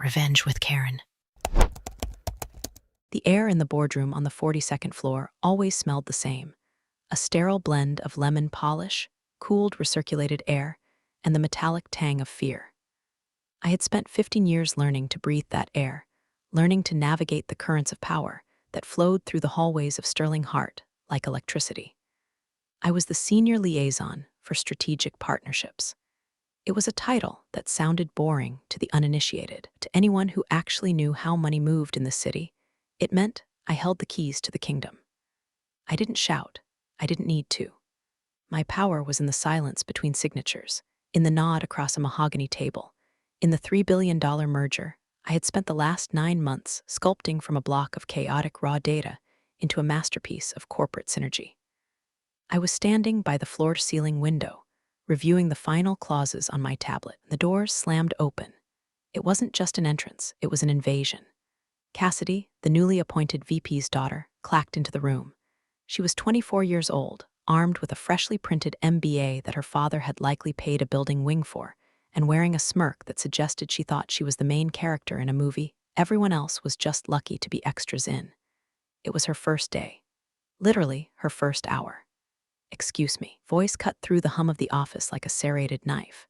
Revenge with Karen. The air in the boardroom on the 42nd floor always smelled the same, a sterile blend of lemon polish, cooled recirculated air, and the metallic tang of fear. I had spent 15 years learning to breathe that air, learning to navigate the currents of power that flowed through the hallways of Sterling Heart like electricity. I was the senior liaison for strategic partnerships. It was a title that sounded boring to the uninitiated. To anyone who actually knew how money moved in the city, it meant I held the keys to the kingdom. I didn't shout. I didn't need to. My power was in the silence between signatures, in the nod across a mahogany table, in the $3 billion merger. I had spent the last 9 months sculpting from a block of chaotic raw data into a masterpiece of corporate synergy. I was standing by the floor-to-ceiling window, reviewing the final clauses on my tablet. The doors slammed open. It wasn't just an entrance, it was an invasion. Cassidy, the newly appointed VP's daughter, clacked into the room. She was 24 years old, armed with a freshly printed MBA that her father had likely paid a building wing for, and wearing a smirk that suggested she thought she was the main character in a movie. Everyone else was just lucky to be extras in. It was her first day. Literally, her first hour. "Excuse me." Voice cut through the hum of the office like a serrated knife.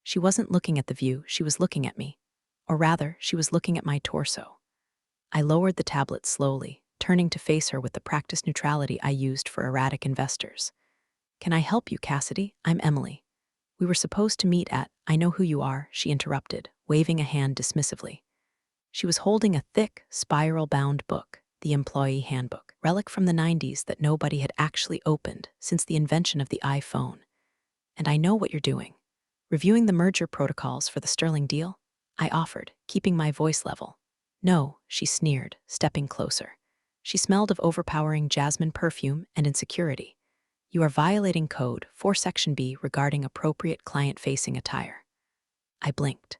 She wasn't looking at the view, she was looking at me. Or rather, she was looking at my torso. I lowered the tablet slowly, turning to face her with the practiced neutrality I used for erratic investors. "Can I help you, Cassidy? I'm Emily. We were supposed to meet at— I know who you are," she interrupted, waving a hand dismissively. She was holding a thick, spiral-bound book, the Employee Handbook, relic from the 90s that nobody had actually opened since the invention of the iPhone. "And I know what you're doing. Reviewing the merger protocols for the Sterling deal?" I offered, keeping my voice level. "No," she sneered, stepping closer. She smelled of overpowering jasmine perfume and insecurity. "You are violating Code 4 Section B regarding appropriate client-facing attire." I blinked.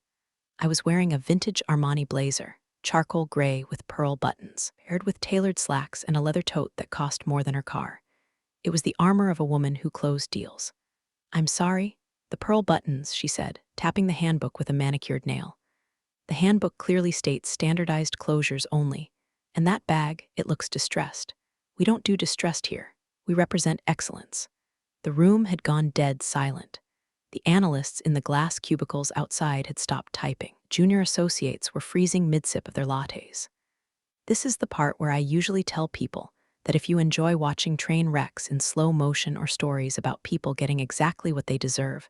I was wearing a vintage Armani blazer, charcoal gray with pearl buttons, paired with tailored slacks and a leather tote that cost more than her car. It was the armor of a woman who closed deals. "I'm sorry." "The pearl buttons," she said, tapping the handbook with a manicured nail. "The handbook clearly states standardized closures only. And that bag, it looks distressed. We don't do distressed here. We represent excellence." The room had gone dead silent. The analysts in the glass cubicles outside had stopped typing. Junior associates were freezing mid-sip of their lattes. This is the part where I usually tell people that if you enjoy watching train wrecks in slow motion or stories about people getting exactly what they deserve,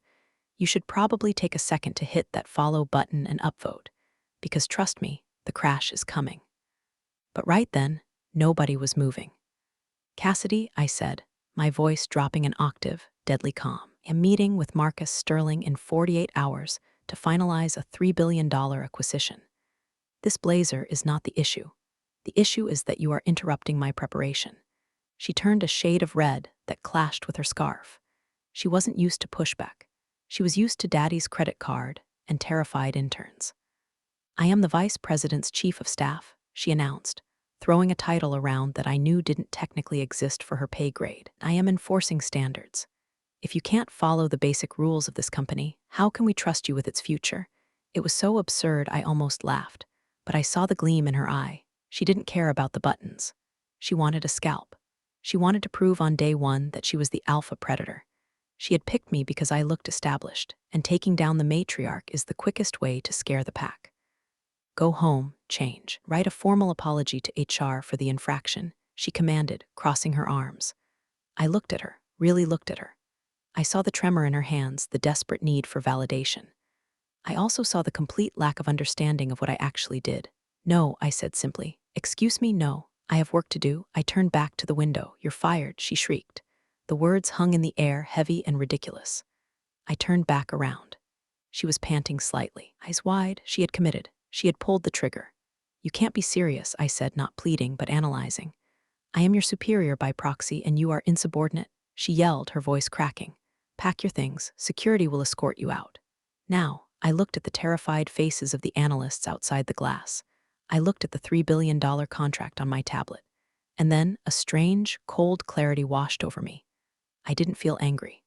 you should probably take a second to hit that follow button and upvote, because trust me, the crash is coming. But right then, nobody was moving. "Cassidy," I said, my voice dropping an octave, deadly calm. "A meeting with Marcus Sterling in 48 hours to finalize a $3 billion acquisition. This blazer is not the issue. The issue is that you are interrupting my preparation." She turned a shade of red that clashed with her scarf. She wasn't used to pushback. She was used to Daddy's credit card and terrified interns. "I am the Vice President's Chief of Staff," she announced, throwing a title around that I knew didn't technically exist for her pay grade. "I am enforcing standards. If you can't follow the basic rules of this company, how can we trust you with its future?" It was so absurd I almost laughed, but I saw the gleam in her eye. She didn't care about the buttons. She wanted a scalp. She wanted to prove on day one that she was the alpha predator. She had picked me because I looked established, and taking down the matriarch is the quickest way to scare the pack. "Go home, change. Write a formal apology to HR for the infraction," she commanded, crossing her arms. I looked at her, really looked at her. I saw the tremor in her hands, the desperate need for validation. I also saw the complete lack of understanding of what I actually did. "No," I said simply. "Excuse me, no. I have work to do." I turned back to the window. "You're fired," she shrieked. The words hung in the air, heavy and ridiculous. I turned back around. She was panting slightly, eyes wide. She had committed. She had pulled the trigger. "You can't be serious," I said, not pleading, but analyzing. "I am your superior by proxy, and you are insubordinate," she yelled, her voice cracking. "Pack your things. Security will escort you out." Now, I looked at the terrified faces of the analysts outside the glass. I looked at the $3 billion contract on my tablet. And then a strange, cold clarity washed over me. I didn't feel angry.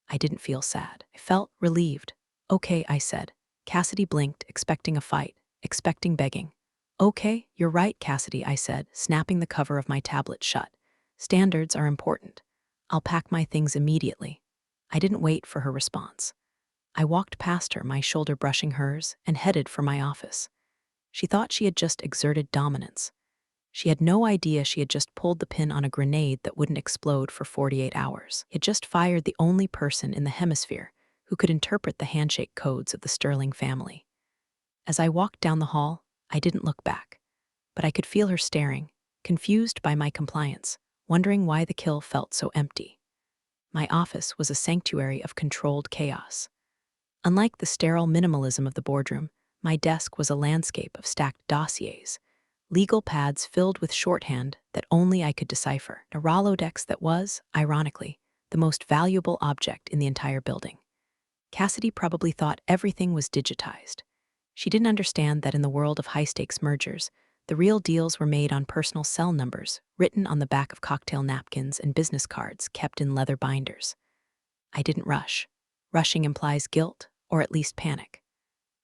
I didn't feel sad. I felt relieved. "Okay," I said. Cassidy blinked, expecting a fight, expecting begging. "Okay, you're right, Cassidy," I said, snapping the cover of my tablet shut. "Standards are important. I'll pack my things immediately." I didn't wait for her response. I walked past her, my shoulder brushing hers, and headed for my office. She thought she had just exerted dominance. She had no idea she had just pulled the pin on a grenade that wouldn't explode for 48 hours. He had just fired the only person in the hemisphere who could interpret the handshake codes of the Sterling family. As I walked down the hall, I didn't look back, but I could feel her staring, confused by my compliance, wondering why the kill felt so empty. My office was a sanctuary of controlled chaos. Unlike the sterile minimalism of the boardroom, my desk was a landscape of stacked dossiers, legal pads filled with shorthand that only I could decipher, a Rolodex that was, ironically, the most valuable object in the entire building. Cassidy probably thought everything was digitized. She didn't understand that in the world of high-stakes mergers, the real deals were made on personal cell numbers written on the back of cocktail napkins and business cards kept in leather binders. I didn't rush. Rushing implies guilt, or at least panic.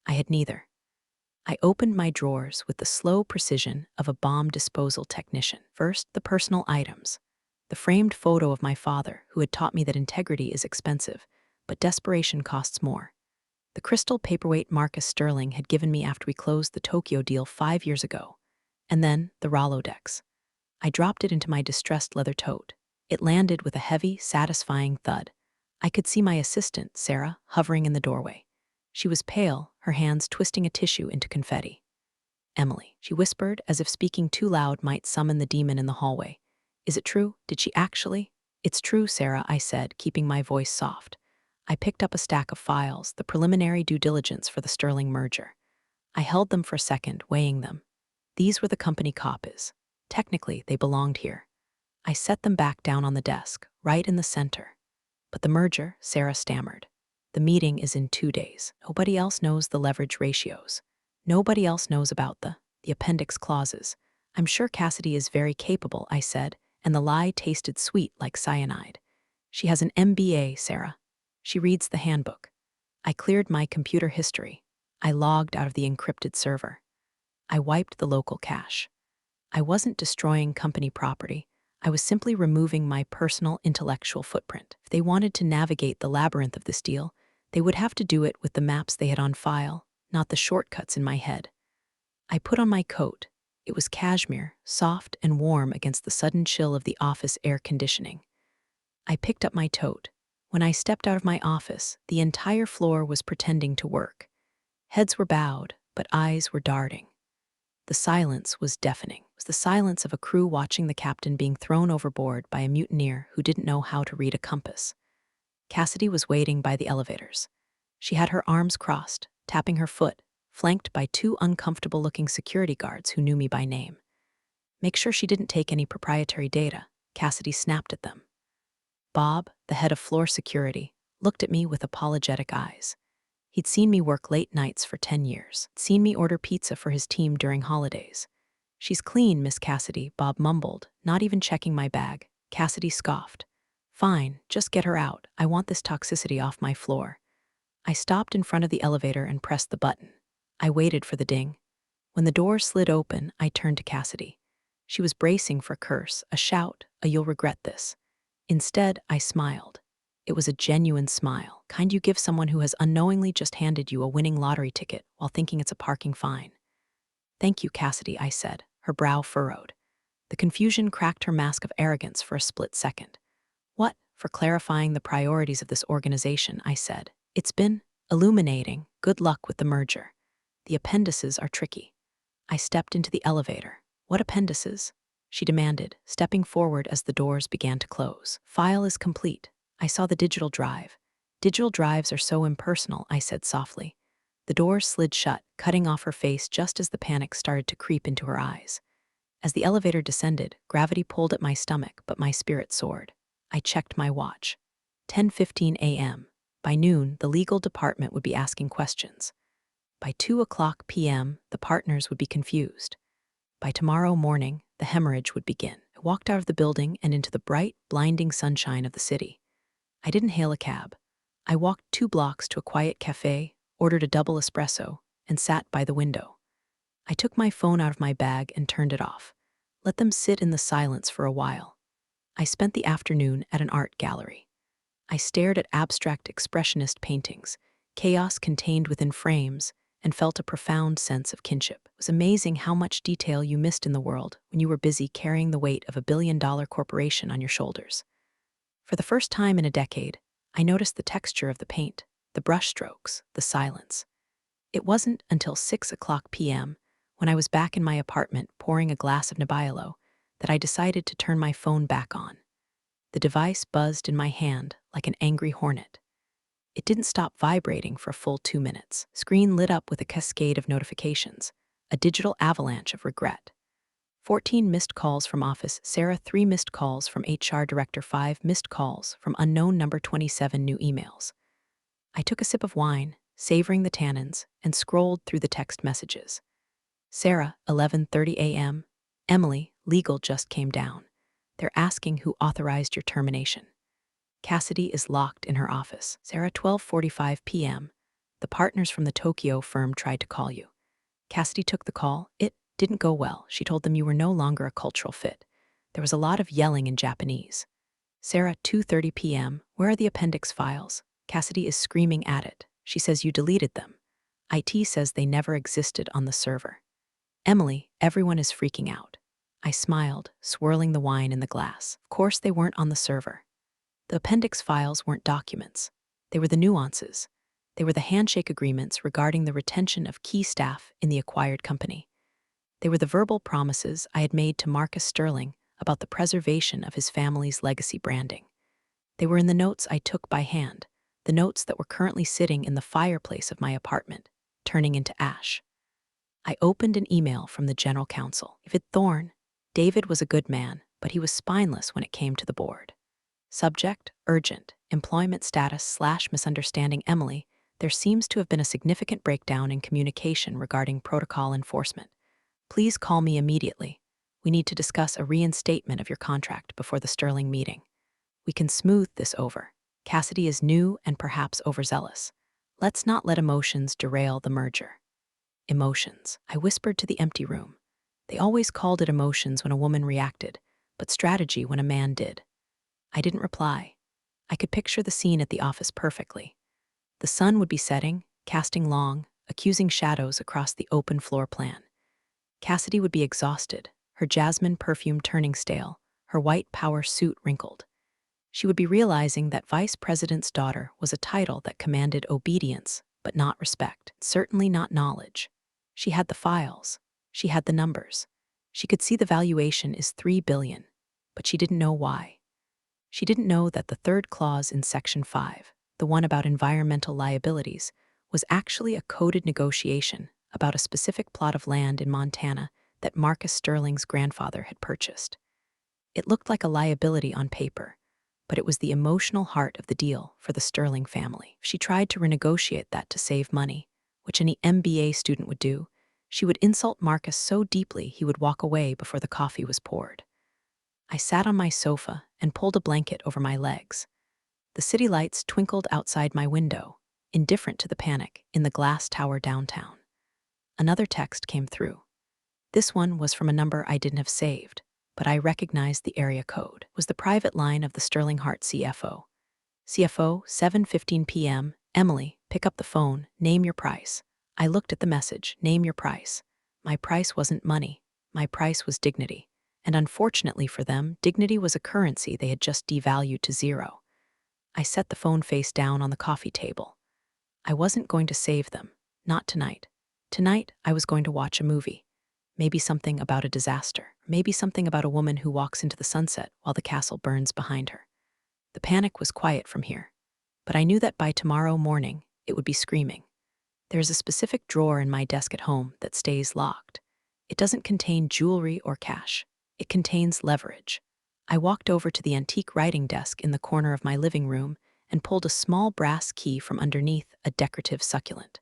I had neither. I opened my drawers with the slow precision of a bomb disposal technician. First, the personal items. The framed photo of my father, who had taught me that integrity is expensive, but desperation costs more. The crystal paperweight Marcus Sterling had given me after we closed the Tokyo deal 5 years ago. And then the Rolodex. I dropped it into my distressed leather tote. It landed with a heavy, satisfying thud. I could see my assistant, Sarah, hovering in the doorway. She was pale, her hands twisting a tissue into confetti. "Emily," she whispered, as if speaking too loud might summon the demon in the hallway. "Is it true? Did she actually?" "It's true, Sarah," I said, keeping my voice soft. I picked up a stack of files, the preliminary due diligence for the Sterling merger. I held them for a second, weighing them. These were the company copies. Technically, they belonged here. I set them back down on the desk, right in the center. "But the merger," Sarah stammered. "The meeting is in 2 days. Nobody else knows the leverage ratios. Nobody else knows about the appendix clauses. I'm sure Cassidy is very capable," I said, and the lie tasted sweet like cyanide. "She has an MBA, Sarah. She reads the handbook." I cleared my computer history. I logged out of the encrypted server. I wiped the local cache. I wasn't destroying company property. I was simply removing my personal intellectual footprint. If they wanted to navigate the labyrinth of this deal, they would have to do it with the maps they had on file, not the shortcuts in my head. I put on my coat. It was cashmere, soft and warm against the sudden chill of the office air conditioning. I picked up my tote. When I stepped out of my office, the entire floor was pretending to work. Heads were bowed, but eyes were darting. The silence was deafening. It was the silence of a crew watching the captain being thrown overboard by a mutineer who didn't know how to read a compass. Cassidy was waiting by the elevators. She had her arms crossed, tapping her foot, flanked by 2 uncomfortable-looking security guards who knew me by name. "Make sure she didn't take any proprietary data," Cassidy snapped at them. Bob, the head of floor security, looked at me with apologetic eyes. He'd seen me work late nights for 10 years, seen me order pizza for his team during holidays. "She's clean, Miss Cassidy," Bob mumbled, not even checking my bag. Cassidy scoffed. "Fine, just get her out. I want this toxicity off my floor." I stopped in front of the elevator and pressed the button. I waited for the ding. When the door slid open, I turned to Cassidy. She was bracing for a curse, a shout, a "you'll regret this." Instead, I smiled. It was a genuine smile, kind you give someone who has unknowingly just handed you a winning lottery ticket while thinking it's a parking fine. "Thank you, Cassidy," I said, her brow furrowed. The confusion cracked her mask of arrogance for a split second. "What?" "For clarifying the priorities of this organization," I said. "It's been illuminating. Good luck with the merger. The appendices are tricky." I stepped into the elevator. "What appendices?" she demanded, stepping forward as the doors began to close. "File is complete." I saw the digital drive. "Digital drives are so impersonal," I said softly. The doors slid shut, cutting off her face just as the panic started to creep into her eyes. As the elevator descended, gravity pulled at my stomach, but my spirit soared. I checked my watch. 10:15 a.m. By noon, the legal department would be asking questions. By 2:00 p.m., the partners would be confused. By tomorrow morning, the hemorrhage would begin. I walked out of the building and into the bright, blinding sunshine of the city. I didn't hail a cab. I walked 2 blocks to a quiet cafe, ordered a double espresso, and sat by the window. I took my phone out of my bag and turned it off. Let them sit in the silence for a while. I spent the afternoon at an art gallery. I stared at abstract expressionist paintings, chaos contained within frames, and felt a profound sense of kinship. It was amazing how much detail you missed in the world when you were busy carrying the weight of a billion-dollar corporation on your shoulders. For the first time in a decade, I noticed the texture of the paint, the brushstrokes, the silence. It wasn't until 6 p.m., when I was back in my apartment pouring a glass of Nebbiolo, that I decided to turn my phone back on. The device buzzed in my hand like an angry hornet. It didn't stop vibrating for a full 2 minutes. Screen lit up with a cascade of notifications, a digital avalanche of regret. 14 missed calls from office, Sarah 3 missed calls from HR director 5 missed calls from unknown number 27 new emails. I took a sip of wine, savoring the tannins, and scrolled through the text messages. Sarah, 11:30 a.m. Emily, legal just came down. They're asking who authorized your termination. Cassidy is locked in her office. Sarah, 12:45 p.m. The partners from the Tokyo firm tried to call you. Cassidy took the call. It didn't go well. She told them you were no longer a cultural fit. There was a lot of yelling in Japanese. Sarah, 2:30 p.m. Where are the appendix files? Cassidy is screaming at it. She says you deleted them. IT says they never existed on the server. Emily, everyone is freaking out. I smiled, swirling the wine in the glass. Of course they weren't on the server. The appendix files weren't documents. They were the nuances. They were the handshake agreements regarding the retention of key staff in the acquired company. They were the verbal promises I had made to Marcus Sterling about the preservation of his family's legacy branding. They were in the notes I took by hand, the notes that were currently sitting in the fireplace of my apartment, turning into ash. I opened an email from the general counsel. David Thorne. David was a good man, but he was spineless when it came to the board. Subject, urgent, employment status/misunderstanding Emily, there seems to have been a significant breakdown in communication regarding protocol enforcement. Please call me immediately. We need to discuss a reinstatement of your contract before the Sterling meeting. We can smooth this over. Cassidy is new and perhaps overzealous. Let's not let emotions derail the merger. Emotions. I whispered to the empty room. They always called it emotions when a woman reacted, but strategy when a man did. I didn't reply. I could picture the scene at the office perfectly. The sun would be setting, casting long, accusing shadows across the open floor plan. Cassidy would be exhausted, her jasmine perfume turning stale, her white power suit wrinkled. She would be realizing that vice president's daughter was a title that commanded obedience, but not respect, certainly not knowledge. She had the files. She had the numbers. She could see the valuation is $3 billion, but she didn't know why. She didn't know that the third clause in Section 5, the one about environmental liabilities, was actually a coded negotiation about a specific plot of land in Montana that Marcus Sterling's grandfather had purchased. It looked like a liability on paper, but it was the emotional heart of the deal for the Sterling family. If she tried to renegotiate that to save money, which any MBA student would do, she would insult Marcus so deeply he would walk away before the coffee was poured. I sat on my sofa and pulled a blanket over my legs. The city lights twinkled outside my window, indifferent to the panic in the glass tower downtown. Another text came through. This one was from a number I didn't have saved, but I recognized the area code. It was the private line of the Sterling Hart CFO. CFO, 7:15 p.m. Emily, pick up the phone, name your price. I looked at the message, name your price. My price wasn't money. My price was dignity. And unfortunately for them, dignity was a currency they had just devalued to zero. I set the phone face down on the coffee table. I wasn't going to save them. Not tonight. Tonight, I was going to watch a movie. Maybe something about a disaster. Maybe something about a woman who walks into the sunset while the castle burns behind her. The panic was quiet from here, but I knew that by tomorrow morning, it would be screaming. There's a specific drawer in my desk at home that stays locked. It doesn't contain jewelry or cash. It contains leverage. I walked over to the antique writing desk in the corner of my living room and pulled a small brass key from underneath a decorative succulent.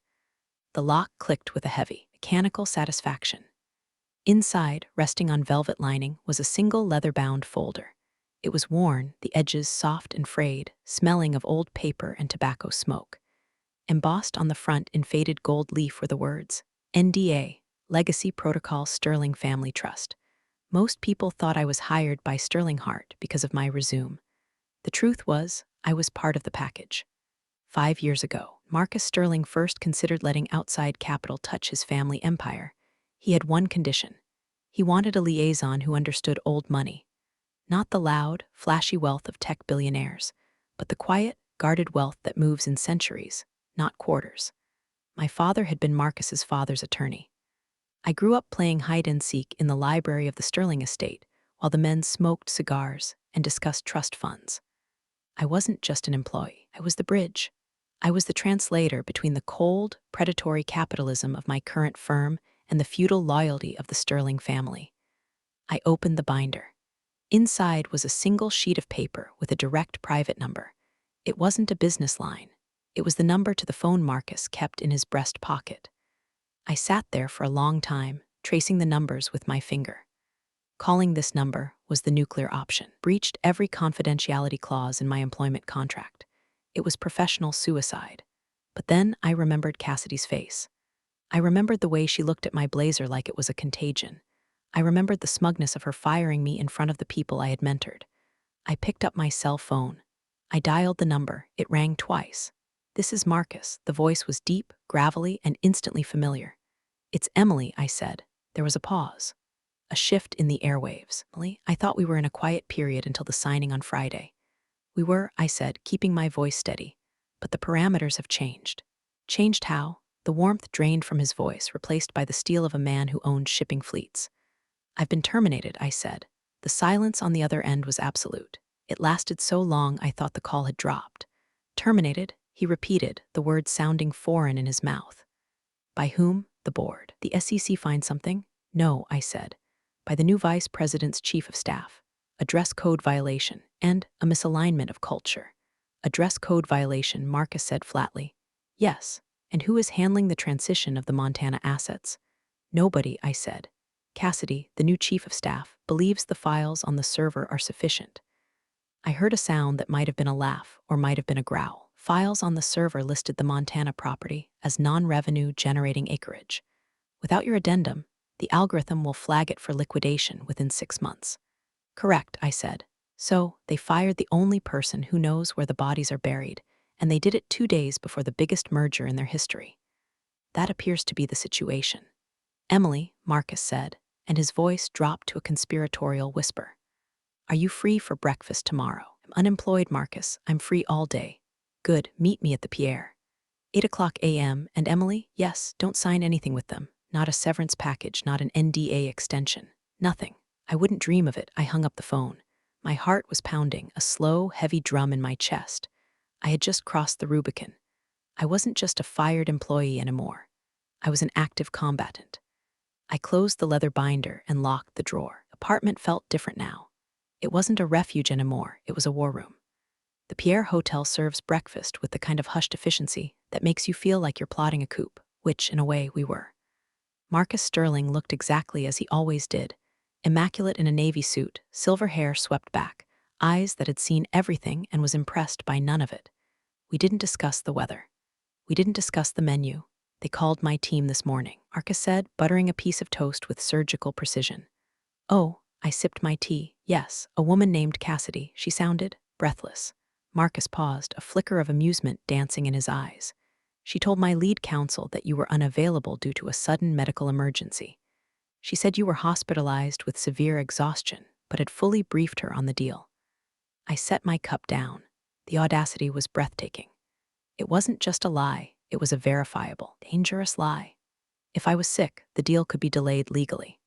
The lock clicked with a heavy, mechanical satisfaction. Inside, resting on velvet lining, was a single leather-bound folder. It was worn, the edges soft and frayed, smelling of old paper and tobacco smoke. Embossed on the front in faded gold leaf were the words, NDA, Legacy Protocol Sterling Family Trust. Most people thought I was hired by Sterling Hart because of my resume. The truth was, I was part of the package. 5 years ago, Marcus Sterling first considered letting outside capital touch his family empire. He had one condition. He wanted a liaison who understood old money. Not the loud, flashy wealth of tech billionaires, but the quiet, guarded wealth that moves in centuries, not quarters. My father had been Marcus's father's attorney. I grew up playing hide-and-seek in the library of the Sterling estate, while the men smoked cigars and discussed trust funds. I wasn't just an employee, I was the bridge. I was the translator between the cold, predatory capitalism of my current firm and the feudal loyalty of the Sterling family. I opened the binder. Inside was a single sheet of paper with a direct private number. It wasn't a business line. It was the number to the phone Marcus kept in his breast pocket. I sat there for a long time, tracing the numbers with my finger. Calling this number was the nuclear option. Breached every confidentiality clause in my employment contract. It was professional suicide. But then I remembered Cassidy's face. I remembered the way she looked at my blazer like it was a contagion. I remembered the smugness of her firing me in front of the people I had mentored. I picked up my cell phone. I dialed the number. It rang twice. "This is Marcus." The voice was deep, gravelly, and instantly familiar. "It's Emily," I said. There was a pause. A shift in the airwaves. "Emily, I thought we were in a quiet period until the signing on Friday." "We were," I said, keeping my voice steady. "But the parameters have changed." "Changed how?" The warmth drained from his voice, replaced by the steel of a man who owned shipping fleets. "I've been terminated," I said. The silence on the other end was absolute. It lasted so long I thought the call had dropped. "Terminated?" He repeated, the words sounding foreign in his mouth. "By whom?" "The board." "The SEC find something?" "No," I said. "By the new vice president's chief of staff. A dress code violation, and a misalignment of culture." "A dress code violation," Marcus said flatly. "Yes. And who is handling the transition of the Montana assets?" "Nobody," I said. "Cassidy, the new chief of staff, believes the files on the server are sufficient." I heard a sound that might have been a laugh or might have been a growl. Files on the server listed the Montana property as non-revenue generating acreage. "Without your addendum, the algorithm will flag it for liquidation within 6 months." "Correct," I said. "So, they fired the only person who knows where the bodies are buried, and they did it 2 days before the biggest merger in their history." "That appears to be the situation." "Emily," Marcus said, and his voice dropped to a conspiratorial whisper. "Are you free for breakfast tomorrow?" "I'm unemployed, Marcus. I'm free all day." "Good, meet me at the Pierre." 8 a.m., and Emily? "Yes, don't sign anything with them. Not a severance package, not an NDA extension. Nothing." I wouldn't dream of it. I hung up the phone. My heart was pounding, a slow, heavy drum in my chest. I had just crossed the Rubicon. I wasn't just a fired employee anymore. I was an active combatant. I closed the leather binder and locked the drawer. The apartment felt different now. It wasn't a refuge anymore, it was a war room. The Pierre Hotel serves breakfast with the kind of hushed efficiency that makes you feel like you're plotting a coup, which, in a way, we were. Marcus Sterling looked exactly as he always did, immaculate in a navy suit, silver hair swept back, eyes that had seen everything and was impressed by none of it. We didn't discuss the weather. We didn't discuss the menu. "They called my team this morning," Marcus said, buttering a piece of toast with surgical precision. "Oh," I sipped my tea. "Yes, a woman named Cassidy." She sounded breathless. Marcus paused, a flicker of amusement dancing in his eyes. "She told my lead counsel that you were unavailable due to a sudden medical emergency. She said you were hospitalized with severe exhaustion, but had fully briefed her on the deal." I set my cup down. The audacity was breathtaking. It wasn't just a lie, it was a verifiable, dangerous lie. If I was sick, the deal could be delayed legally.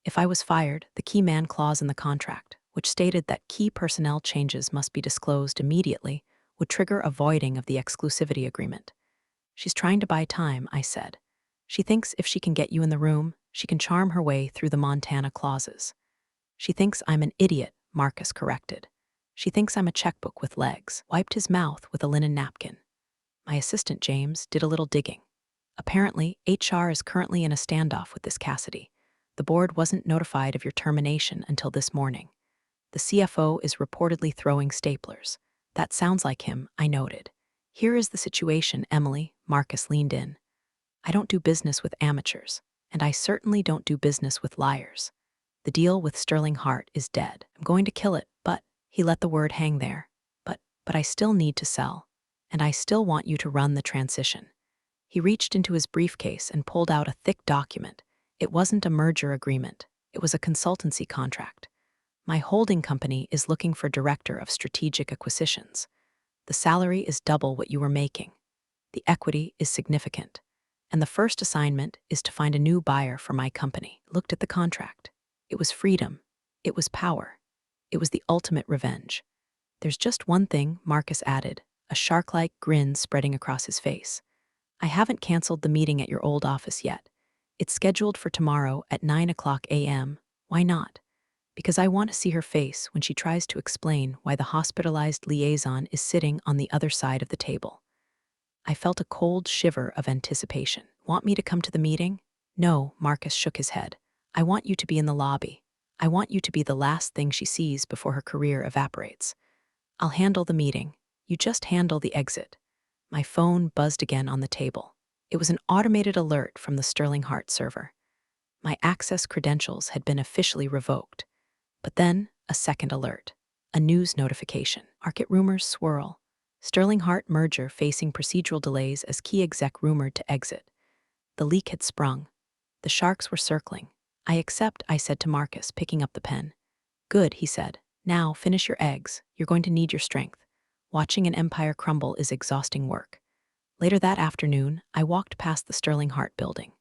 If I was fired, the key man clause in the contract, which stated that key personnel changes must be disclosed immediately, would trigger a voiding of the exclusivity agreement. "She's trying to buy time," I said. "She thinks if she can get you in the room, she can charm her way through the Montana clauses." "She thinks I'm an idiot," Marcus corrected. "She thinks I'm a checkbook with legs." Wiped his mouth with a linen napkin. My assistant, James, did a little digging. "Apparently, HR is currently in a standoff with this Cassidy. The board wasn't notified of your termination until this morning. The CFO is reportedly throwing staplers." "That sounds like him," I noted. "Here is the situation, Emily." Marcus leaned in. "I don't do business with amateurs. and I certainly don't do business with liars. The deal with Sterling Hart is dead. I'm going to kill it, but he let the word hang there. But I still need to sell, and I still want you to run the transition. He reached into his briefcase and pulled out a thick document. It wasn't a merger agreement. It was a consultancy contract. My holding company is looking for director of strategic acquisitions. The salary is double what you were making. The equity is significant. And the first assignment is to find a new buyer for my company. Looked at the contract. It was freedom. It was power. It was the ultimate revenge. There's just one thing, Marcus added, a shark-like grin spreading across his face. I haven't canceled the meeting at your old office yet. It's scheduled for tomorrow at 9 a.m. Why not? Because I want to see her face when she tries to explain why the hospitalized liaison is sitting on the other side of the table. I felt a cold shiver of anticipation. Want me to come to the meeting? No, Marcus shook his head. I want you to be in the lobby. I want you to be the last thing she sees before her career evaporates. I'll handle the meeting. You just handle the exit. My phone buzzed again on the table. It was an automated alert from the Sterling Hart server. My access credentials had been officially revoked. But then, a second alert. A news notification. Market rumors swirl. Sterling Hart merger facing procedural delays as key exec rumored to exit. The leak had sprung. The sharks were circling. I accept, I said to Marcus, picking up the pen. Good, he said. Now, finish your eggs. You're going to need your strength. Watching an empire crumble is exhausting work. Later that afternoon, I walked past the Sterling Hart building.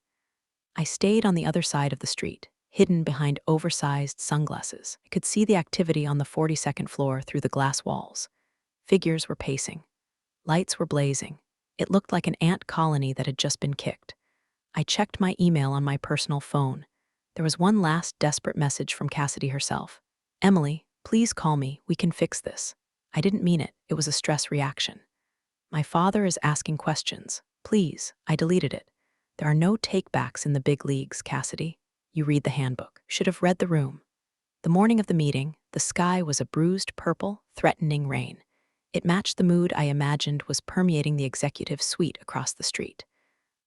I stayed on the other side of the street, hidden behind oversized sunglasses. I could see the activity on the 42nd floor through the glass walls. Figures were pacing. Lights were blazing. It looked like an ant colony that had just been kicked. I checked my email on my personal phone. There was one last desperate message from Cassidy herself. Emily, please call me. We can fix this. I didn't mean it. It was a stress reaction. My father is asking questions. Please, I deleted it. There are no takebacks in the big leagues, Cassidy. You read the handbook. Should have read the room. The morning of the meeting, the sky was a bruised purple, threatening rain. It matched the mood I imagined was permeating the executive suite across the street.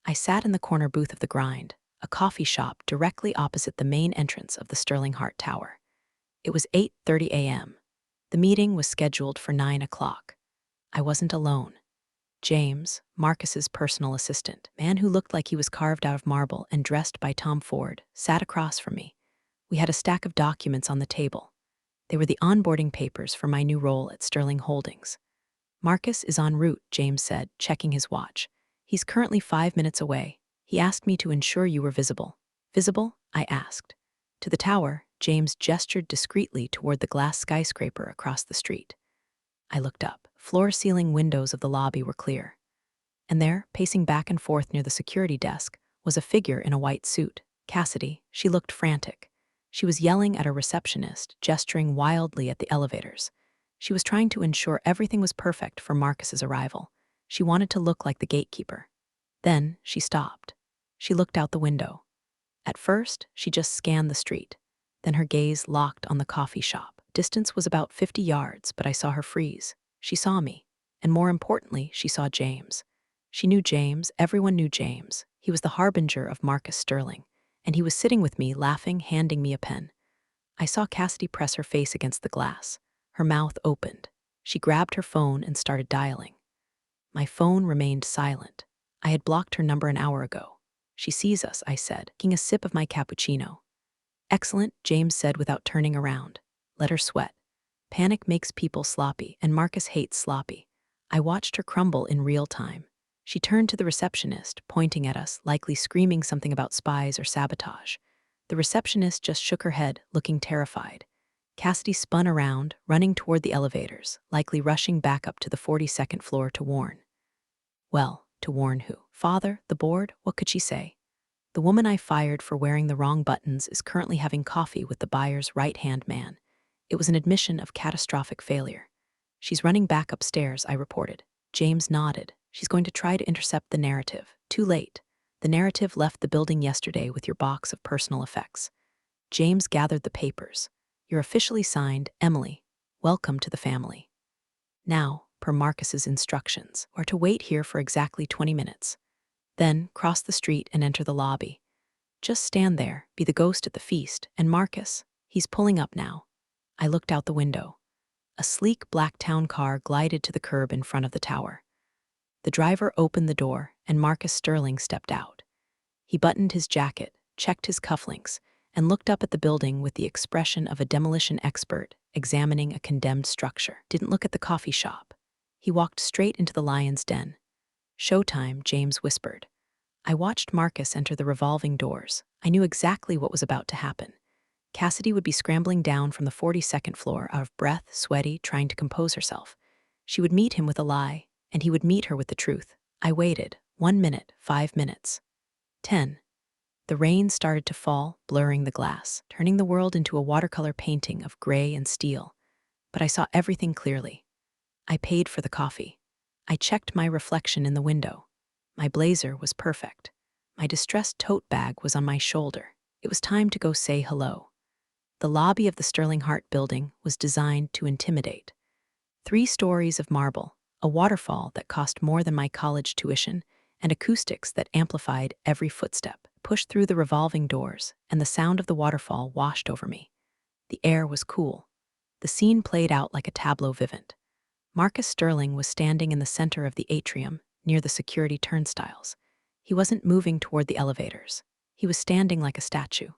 I sat in the corner booth of the Grind, a coffee shop directly opposite the main entrance of the Sterling Hart Tower. It was 8:30 a.m. The meeting was scheduled for 9 o'clock. I wasn't alone. James, Marcus's personal assistant, man who looked like he was carved out of marble and dressed by Tom Ford, sat across from me. We had a stack of documents on the table. They were the onboarding papers for my new role at Sterling Holdings. Marcus is en route, James said, checking his watch. He's currently 5 minutes away. He asked me to ensure you were visible. Visible? I asked. To the tower, James gestured discreetly toward the glass skyscraper across the street. I looked up. Floor-ceiling windows of the lobby were clear. And there, pacing back and forth near the security desk, was a figure in a white suit. Cassidy. She looked frantic. She was yelling at a receptionist, gesturing wildly at the elevators. She was trying to ensure everything was perfect for Marcus's arrival. She wanted to look like the gatekeeper. Then she stopped. She looked out the window. At first, she just scanned the street. Then her gaze locked on the coffee shop. Distance was about 50 yards, but I saw her freeze. She saw me. And more importantly, she saw James. She knew James. Everyone knew James. He was the harbinger of Marcus Sterling. And he was sitting with me, laughing, handing me a pen. I saw Cassidy press her face against the glass. Her mouth opened. She grabbed her phone and started dialing. My phone remained silent. I had blocked her number an hour ago. She sees us, I said, taking a sip of my cappuccino. Excellent, James said without turning around. Let her sweat. Panic makes people sloppy, and Marcus hates sloppy. I watched her crumble in real time. She turned to the receptionist, pointing at us, likely screaming something about spies or sabotage. The receptionist just shook her head, looking terrified. Cassidy spun around, running toward the elevators, likely rushing back up to the 42nd floor to warn. Well, to warn who? Father? The board? What could she say? The woman I fired for wearing the wrong buttons is currently having coffee with the buyer's right-hand man. It was an admission of catastrophic failure. She's running back upstairs, I reported. James nodded. She's going to try to intercept the narrative. Too late. The narrative left the building yesterday with your box of personal effects. James gathered the papers. You're officially signed, Emily. Welcome to the family. Now, per Marcus's instructions, are to wait here for exactly 20 minutes. Then, cross the street and enter the lobby. Just stand there, be the ghost at the feast, and Marcus, he's pulling up now. I looked out the window. A sleek black town car glided to the curb in front of the tower. The driver opened the door, and Marcus Sterling stepped out. He buttoned his jacket, checked his cufflinks, and looked up at the building with the expression of a demolition expert examining a condemned structure. Didn't look at the coffee shop. He walked straight into the lion's den. "Showtime," James whispered. I watched Marcus enter the revolving doors. I knew exactly what was about to happen. Cassidy would be scrambling down from the 42nd floor, out of breath, sweaty, trying to compose herself. She would meet him with a lie, and he would meet her with the truth. I waited. 1 minute, 5 minutes. 10. The rain started to fall, blurring the glass, turning the world into a watercolor painting of gray and steel. But I saw everything clearly. I paid for the coffee. I checked my reflection in the window. My blazer was perfect. My distressed tote bag was on my shoulder. It was time to go say hello. The lobby of the Sterling Hart building was designed to intimidate. 3 stories of marble, a waterfall that cost more than my college tuition, and acoustics that amplified every footstep, pushed through the revolving doors, and the sound of the waterfall washed over me. The air was cool. The scene played out like a tableau vivant. Marcus Sterling was standing in the center of the atrium, near the security turnstiles. He wasn't moving toward the elevators. He was standing like a statue.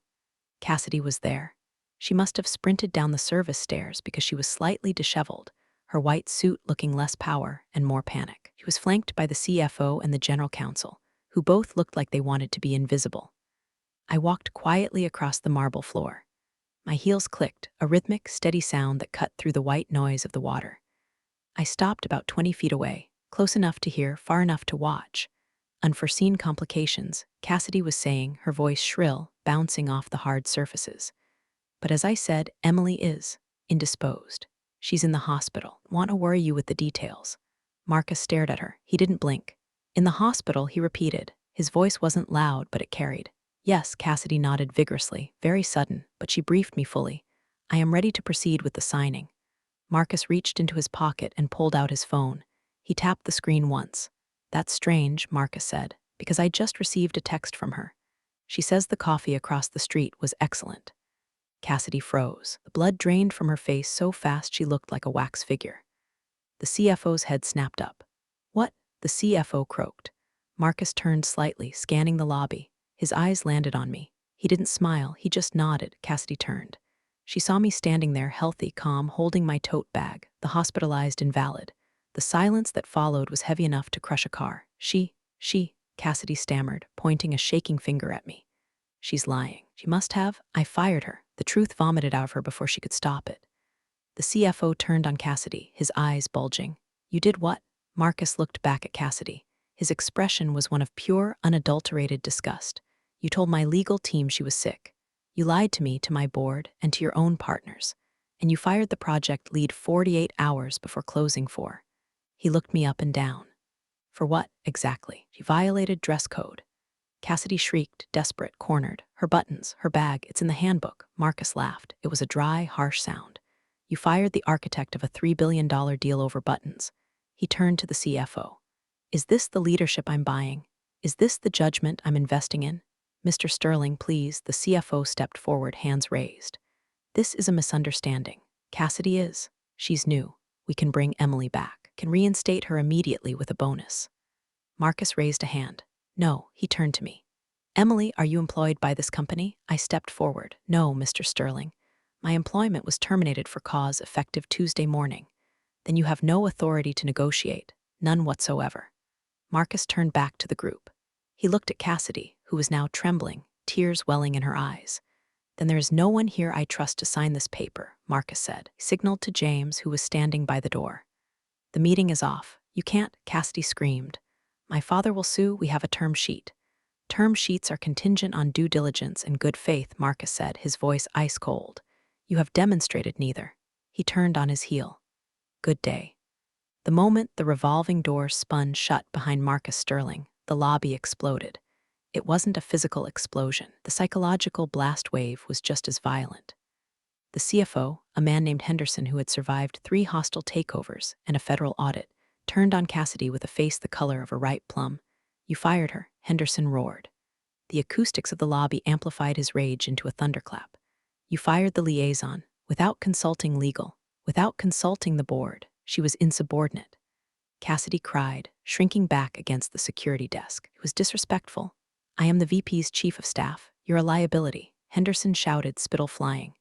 Cassidy was there. She must have sprinted down the service stairs because she was slightly disheveled, her white suit looking less power and more panic. She was flanked by the CFO and the general counsel, who both looked like they wanted to be invisible. I walked quietly across the marble floor. My heels clicked, a rhythmic, steady sound that cut through the white noise of the water. I stopped about 20 feet away, close enough to hear, far enough to watch. "Unforeseen complications," Cassidy was saying, her voice shrill, bouncing off the hard surfaces. "But as I said, Emily is indisposed. She's in the hospital. Want to worry you with the details." Marcus stared at her. He didn't blink. "In the hospital," he repeated. His voice wasn't loud, but it carried. "Yes," Cassidy nodded vigorously. "Very sudden, but she briefed me fully. I am ready to proceed with the signing." Marcus reached into his pocket and pulled out his phone. He tapped the screen once. "That's strange," Marcus said, "because I just received a text from her. She says the coffee across the street was excellent." Cassidy froze. The blood drained from her face so fast she looked like a wax figure. The CFO's head snapped up. "What?" the CFO croaked. Marcus turned slightly, scanning the lobby. His eyes landed on me. He didn't smile, he just nodded. Cassidy turned. She saw me standing there, healthy, calm, holding my tote bag, the hospitalized invalid. The silence that followed was heavy enough to crush a car. She, Cassidy stammered, pointing a shaking finger at me. "She's lying. She must have." I fired her. The truth vomited out of her before she could stop it. The CFO turned on Cassidy, his eyes bulging. "You did what?" Marcus looked back at Cassidy. His expression was one of pure, unadulterated disgust. "You told my legal team she was sick. You lied to me, to my board, and to your own partners. And you fired the project lead 48 hours before closing for." He looked me up and down. "For what, exactly?" "She violated dress code." Cassidy shrieked, desperate, cornered. "Her buttons, her bag, it's in the handbook." Marcus laughed. It was a dry, harsh sound. "You fired the architect of a $3 billion deal over buttons." He turned to the CFO. "Is this the leadership I'm buying? Is this the judgment I'm investing in?" "Mr. Sterling, please." The CFO stepped forward, hands raised. "This is a misunderstanding. Cassidy is. She's new. We can bring Emily back. Can reinstate her immediately with a bonus." Marcus raised a hand. "No," he turned to me. "Emily, are you employed by this company?" I stepped forward. "No, Mr. Sterling. My employment was terminated for cause effective Tuesday morning." "Then you have no authority to negotiate. None whatsoever." Marcus turned back to the group. He looked at Cassidy, who was now trembling, tears welling in her eyes. "Then there is no one here I trust to sign this paper," Marcus said. He signaled to James, who was standing by the door. "The meeting is off. You can't," Cassidy screamed. "My father will sue. We have a term sheet." "Term sheets are contingent on due diligence and good faith," Marcus said, his voice ice cold. "You have demonstrated neither." He turned on his heel. "Good day." The moment the revolving door spun shut behind Marcus Sterling, the lobby exploded. It wasn't a physical explosion. The psychological blast wave was just as violent. The CFO, a man named Henderson who had survived 3 hostile takeovers and a federal audit, turned on Cassidy with a face the color of a ripe plum. "You fired her," Henderson roared. The acoustics of the lobby amplified his rage into a thunderclap. You fired the liaison, without consulting legal, without consulting the board. She was insubordinate. Cassidy cried, shrinking back against the security desk. It was disrespectful. I am the VP's chief of staff. You're a liability. Henderson shouted, spittle flying.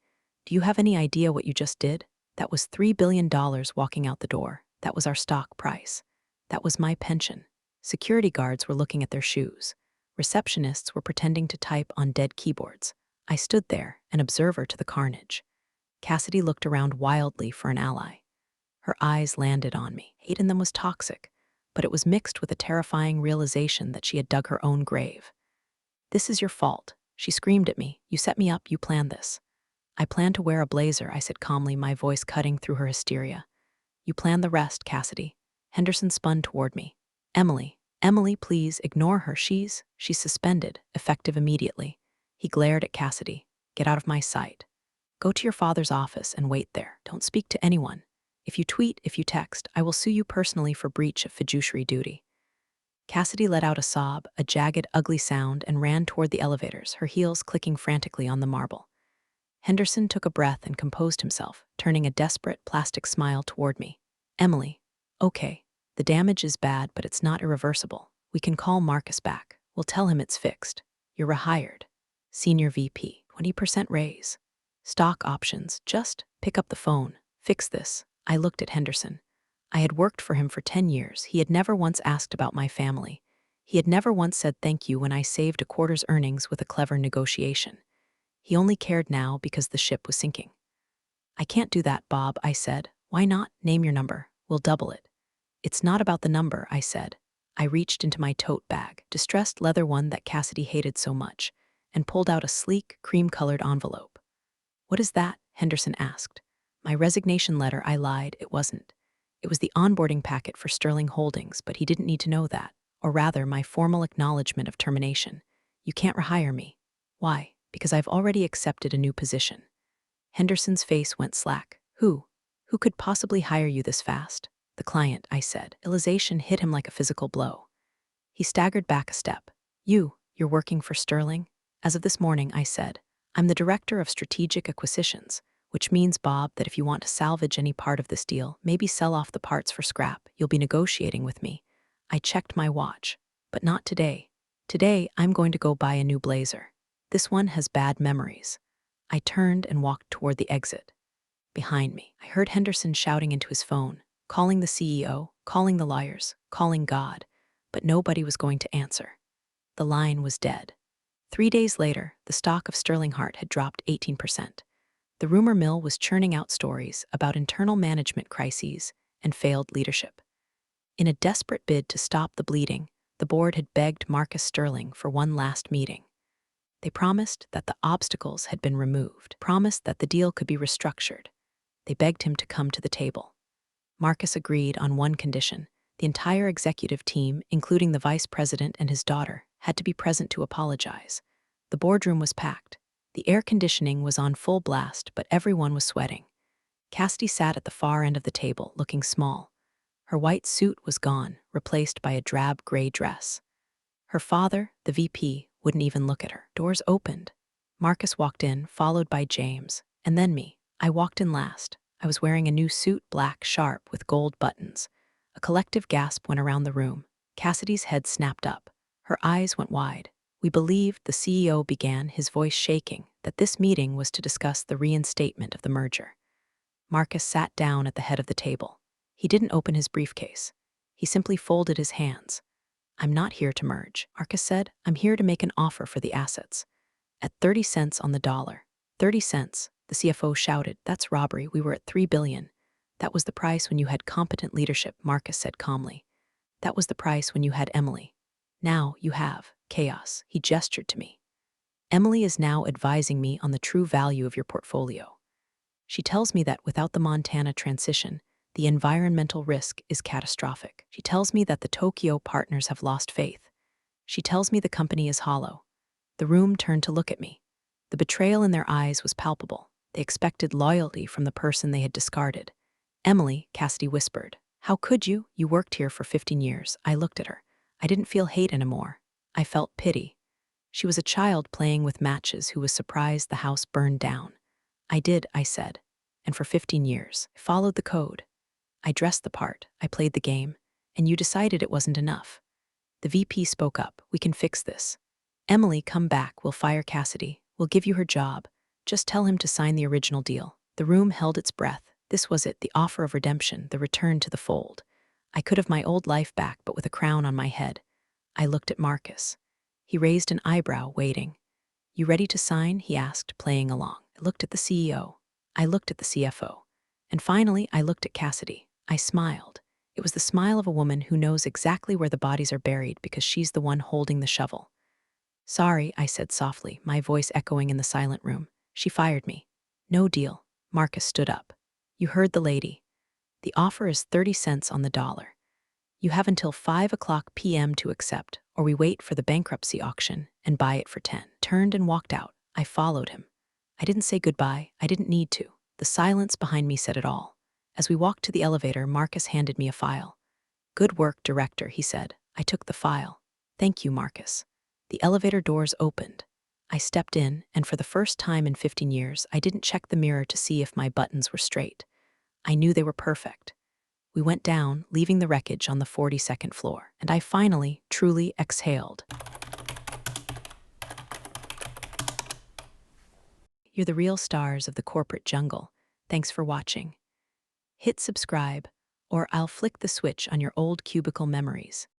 Do you have any idea what you just did? That was $3 billion walking out the door. That was our stock price. That was my pension. Security guards were looking at their shoes. Receptionists were pretending to type on dead keyboards. I stood there, an observer to the carnage. Cassidy looked around wildly for an ally. Her eyes landed on me. Hate in them was toxic, but it was mixed with a terrifying realization that she had dug her own grave. This is your fault, she screamed at me. You set me up, you planned this. I planned to wear a blazer, I said calmly, my voice cutting through her hysteria. You planned the rest, Cassidy. Henderson spun toward me. Emily, please, ignore her. She's suspended, effective immediately. He glared at Cassidy. Get out of my sight. Go to your father's office and wait there. Don't speak to anyone. If you tweet, if you text, I will sue you personally for breach of fiduciary duty. Cassidy let out a sob, a jagged, ugly sound, and ran toward the elevators, her heels clicking frantically on the marble. Henderson took a breath and composed himself, turning a desperate, plastic smile toward me. Emily, okay, the damage is bad, but it's not irreversible. We can call Marcus back. We'll tell him it's fixed. You're rehired. Senior VP, 20% raise. Stock options, just pick up the phone. Fix this. I looked at Henderson. I had worked for him for 10 years. He had never once asked about my family. He had never once said thank you when I saved a quarter's earnings with a clever negotiation. He only cared now because the ship was sinking. I can't do that, Bob, I said. Why not? Name your number. We'll double it. It's not about the number, I said. I reached into my tote bag, distressed leather one that Cassidy hated so much, and pulled out a sleek, cream-colored envelope. What is that? Henderson asked. My resignation letter, I lied. It wasn't. It was the onboarding packet for Sterling Holdings, but he didn't need to know that. Or rather, my formal acknowledgement of termination. You can't rehire me. Why? Because I've already accepted a new position. Henderson's face went slack. Who? Who could possibly hire you this fast? The client, I said. Realization hit him like a physical blow. He staggered back a step. You're working for Sterling? As of this morning, I said. I'm the director of strategic acquisitions, which means, Bob, that if you want to salvage any part of this deal, maybe sell off the parts for scrap, you'll be negotiating with me. I checked my watch. But not today. Today, I'm going to go buy a new blazer. This one has bad memories. I turned and walked toward the exit. Behind me, I heard Henderson shouting into his phone, calling the CEO, calling the lawyers, calling God, but nobody was going to answer. The line was dead. 3 days later, the stock of Sterling Heart had dropped 18%. The rumor mill was churning out stories about internal management crises and failed leadership. In a desperate bid to stop the bleeding, the board had begged Marcus Sterling for one last meeting. They promised that the obstacles had been removed, promised that the deal could be restructured. They begged him to come to the table. Marcus agreed on one condition. The entire executive team, including the vice president and his daughter, had to be present to apologize. The boardroom was packed. The air conditioning was on full blast, but everyone was sweating. Cassidy sat at the far end of the table, looking small. Her white suit was gone, replaced by a drab gray dress. Her father, the VP, wouldn't even look at her. Doors opened. Marcus walked in, followed by James, and then me. I walked in last. I was wearing a new suit, black, sharp, with gold buttons. A collective gasp went around the room. Cassidy's head snapped up. Her eyes went wide. We believed, the CEO began, his voice shaking, that this meeting was to discuss the reinstatement of the merger. Marcus sat down at the head of the table. He didn't open his briefcase. He simply folded his hands. I'm not here to merge, Marcus said. I'm here to make an offer for the assets. At 30 cents on the dollar. 30 cents, the CFO shouted. That's robbery. We were at $3 billion. That was the price when you had competent leadership, Marcus said calmly. That was the price when you had Emily. Now you have chaos. He gestured to me. Emily is now advising me on the true value of your portfolio. She tells me that without the Montana transition, the environmental risk is catastrophic. She tells me that the Tokyo partners have lost faith. She tells me the company is hollow. The room turned to look at me. The betrayal in their eyes was palpable. They expected loyalty from the person they had discarded. Emily, Cassidy whispered. How could you? You worked here for 15 years. I looked at her. I didn't feel hate anymore. I felt pity. She was a child playing with matches who was surprised the house burned down. I did, I said. And for 15 years, I followed the code. I dressed the part, I played the game, and you decided it wasn't enough. The VP spoke up. We can fix this. Emily, come back. We'll fire Cassidy. We'll give you her job. Just tell him to sign the original deal. The room held its breath. This was it, the offer of redemption, the return to the fold. I could have my old life back, but with a crown on my head. I looked at Marcus. He raised an eyebrow, waiting. You ready to sign? He asked, playing along. I looked at the CEO. I looked at the CFO. And finally, I looked at Cassidy. I smiled. It was the smile of a woman who knows exactly where the bodies are buried because she's the one holding the shovel. Sorry, I said softly, my voice echoing in the silent room. She fired me. No deal. Marcus stood up. You heard the lady. The offer is 30 cents on the dollar. You have until 5 p.m. to accept, or we wait for the bankruptcy auction and buy it for 10. Turned and walked out. I followed him. I didn't say goodbye. I didn't need to. The silence behind me said it all. As we walked to the elevator, Marcus handed me a file. Good work, director, he said. I took the file. Thank you, Marcus. The elevator doors opened. I stepped in, and for the first time in 15 years, I didn't check the mirror to see if my buttons were straight. I knew they were perfect. We went down, leaving the wreckage on the 42nd floor, and I finally, truly exhaled. You're the real stars of the corporate jungle. Thanks for watching. Hit subscribe, or I'll flick the switch on your old cubicle memories.